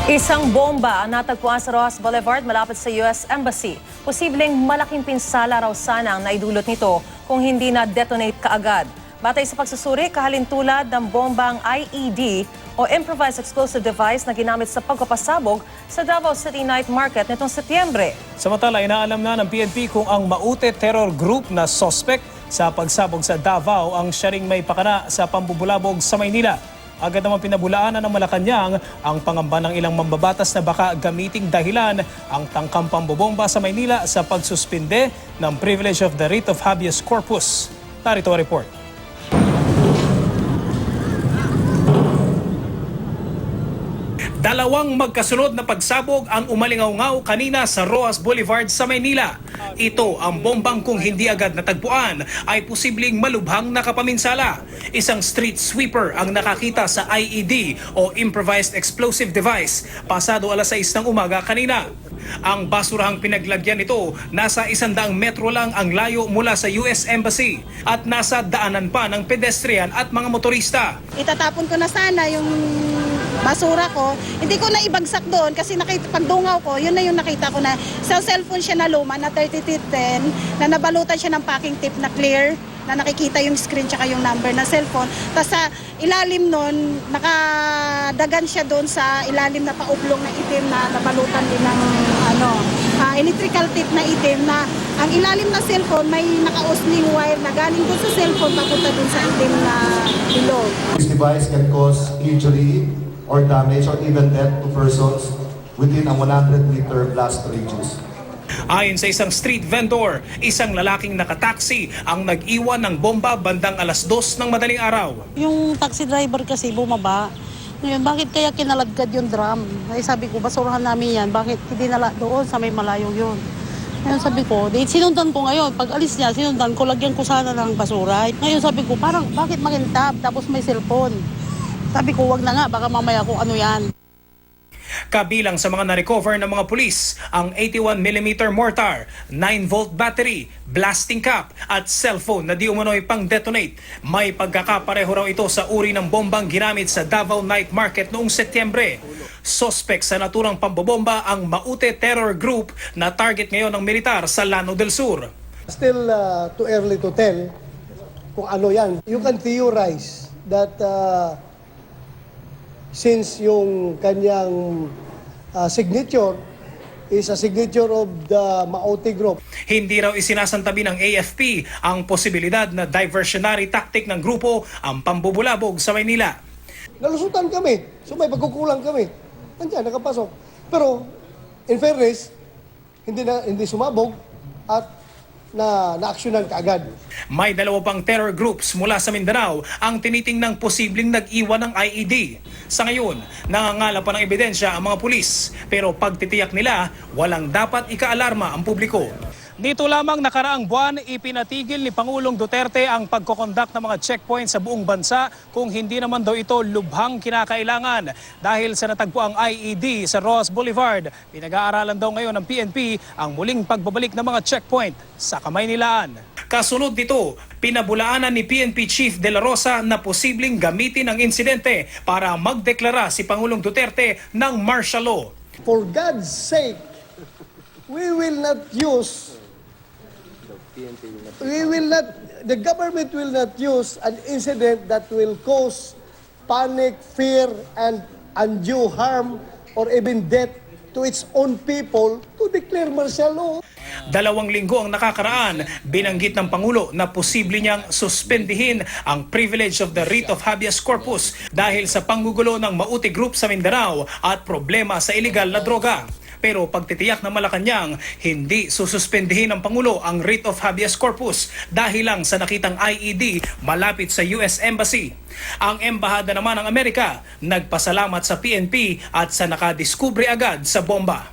Isang bomba ang natagpuan sa Rojas Boulevard malapit sa US Embassy. Posibleng malaking pinsala raw sana ang naidulot nito kung hindi na-detonate kaagad. Batay sa pagsusuri, kahalintulad ng bombang IED o Improvised Explosive Device na ginamit sa pagpapasabog sa Davao City Night Market nitong Setyembre. Samantala, inaalam na ng PNP kung ang Maute Terror Group na suspect sa pagsabog sa Davao ang siya ring may pakana sa pambubulabog sa Maynila. Agad naman pinabulaanan ng Malacanang ang pangamba ng ilang mambabatas na baka gamiting dahilan ang tangkang pambobomba sa Maynila sa pagsuspinde ng Privilege of the Writ of Habeas Corpus. Narito ang report. Dalawang magkasunod na pagsabog ang umalingaw-ngaw kanina sa Rojas Boulevard sa Maynila. Ito ang bombang kung hindi agad natagpuan ay posibleng malubhang nakapaminsala. Isang street sweeper ang nakakita sa IED o Improvised Explosive Device pasado alas 6 ng umaga kanina. Ang basurahang pinaglagyan nito nasa 100 metro lang ang layo mula sa US Embassy at nasa daanan pa ng pedestrian at mga motorista. Itatapon ko na sana yung basura ko. Hindi ko na ibagsak doon kasi pagdungaw ko, yun na yung nakita ko na sa cellphone siya na luma na 3010 na nabalutan siya ng packing tape na clear na nakikita yung screen tsaka yung number na cellphone. Tapos sa ilalim nun, nakadagan siya doon sa ilalim na paublong na itim na nabalutan din ng electrical tape na itim na ang ilalim na cellphone may naka-osling wire na galing doon sa cellphone papunta doon sa itim na ilog. This device can cause injury or damage or even death to persons within a 100-meter blast radius. Ayon sa isang street vendor, isang lalaking nakataksi ang nag-iwan ng bomba bandang alas 2 ng madaling araw. Yung taxi driver kasi bumaba. Ngayon, bakit kaya kinaladkad yung drum? Ay sabi ko, basurahan namin yan. Bakit hindi nala doon sa may malayo yun? Ngayon sabi ko, sinundan ko ngayon. Pag alis niya, sinundan ko, lagyan ko sana ng basura. Ngayon sabi ko, parang bakit makintab? Tapos may cellphone. Sabi ko, wag na nga, baka mamaya kung ano yan. Kabilang sa mga na-recover ng mga pulis, ang 81mm mortar, 9-volt battery, blasting cap at cellphone na di umano'y pang-detonate. May pagkakapareho raw ito sa uri ng bombang ginamit sa Davao Night Market noong Setyembre. Suspect sa naturang pambobomba ang Maute Terror Group na target ngayon ng militar sa Llano del Sur. Still too early to tell kung ano yan. You can theorize that since yung kanyang signature is a signature of the Maute Group. Hindi raw isinasantabi ng AFP ang posibilidad na diversionary tactic ng grupo ang pambubulabog sa Maynila. Nalusutan kami, so may pagkukulang kami. Nandiyan, nakapasok. Pero in fairness, hindi sumabog at na-aksyonan kaagad. May dalawa pang terror groups mula sa Mindanao ang tinitingnang posibleng nag-iwan ng IED. Sa ngayon, nangangala pa ng ebidensya ang mga pulis, pero pagtitiyak nila, walang dapat ikaalarma ang publiko. Dito lamang nakaraang buwan, ipinatigil ni Pangulong Duterte ang pagkokondak ng mga checkpoint sa buong bansa kung hindi naman daw ito lubhang kinakailangan. Dahil sa natagpuang IED sa Rojas Boulevard, pinag-aaralan daw ngayon ng PNP ang muling pagbabalik ng mga checkpoint sa Kamaynilaan. Kasunod nito, pinabulaanan ni PNP Chief De La Rosa na posibleng gamitin ang insidente para magdeklara si Pangulong Duterte ng martial law. For God's sake, the government will not use an incident that will cause panic, fear, and undue harm or even death to its own people to declare martial law. 2 linggo ang nakakaraan, binanggit ng Pangulo na posible niyang suspendihin ang Privilege of the Writ of Habeas Corpus dahil sa panggugulo ng Maute Group sa Mindanao at problema sa iligal na droga. Pero pagtitiyak ng Malacanang, hindi sususpendihin ng Pangulo ang Writ of Habeas Corpus dahil lang sa nakitang IED malapit sa US Embassy. Ang Embahada naman ng Amerika nagpasalamat sa PNP at sa nakadiskubre agad sa bomba.